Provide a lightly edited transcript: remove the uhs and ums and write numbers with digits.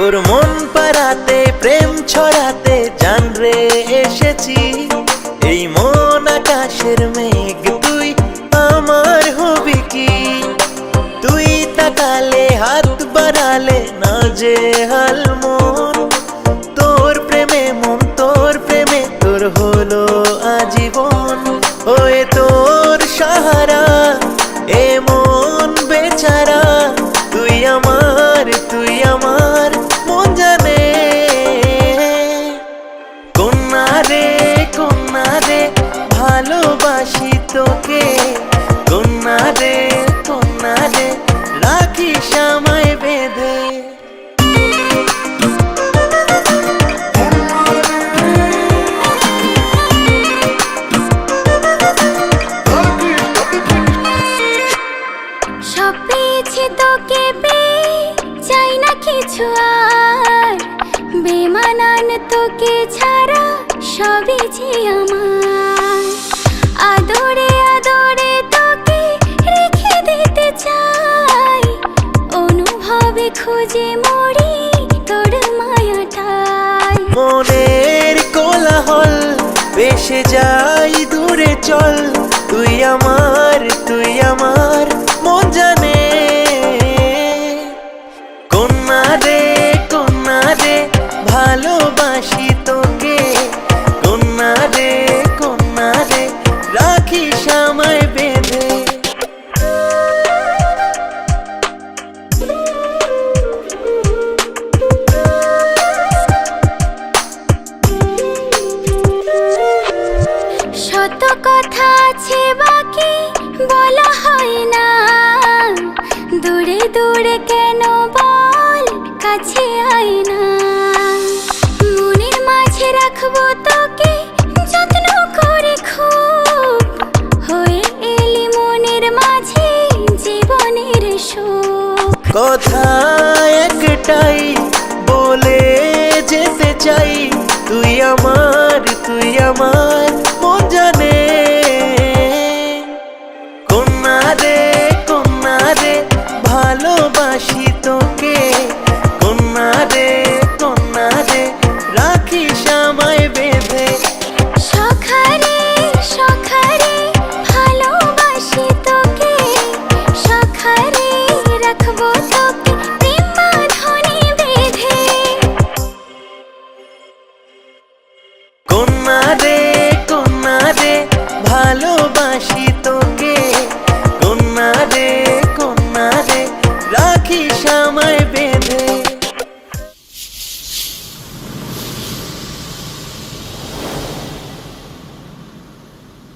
তোর মন পাড়াতে প্রেম ছড়াতে জান রে এসেছি। এই মন আকাশের মেঘ তুই আমার হবি কি? তুই তাকালে হাত বাড়ালে না যে হাল মন, তোর প্রেমে মন তোর প্রেমে তোর হলো আজীবন। ওয়ে তোর সাহারা এ মন বেচারা, তুই আমার মন জানে। কন্যা রে ভালোবাসি তোকে, কন্যা রে রাখিস আমায় বেঁধে। সব পেয়েছি তোকে পেয়ে, চাই না কিছু আর। বেমানান তোকে ছাড়া সবই যে আমার। আদরে আদরে তোকে রেখে দিতে চাই, অনুভবে খুঁজে মরি তোর মায়াটাই। মনের কোলাহল ভেসে যাই দূরে চল, তুই আমার মন জানে। কন্যা রে ভালোবাসি তোকে, কন্যা রে রাখিস আমায় বেঁধে। শত কথা আছে বাকি বলা হয় না, দূরে দূরে কেন বল কাছে আয় না। মনের মাঝে রাখবো তোকে যত্ন করে খুব, হয়ে এলি মনের মাঝে জীবনের সুখ। কথা একটাই বলে যেতে চাই, তুই আমার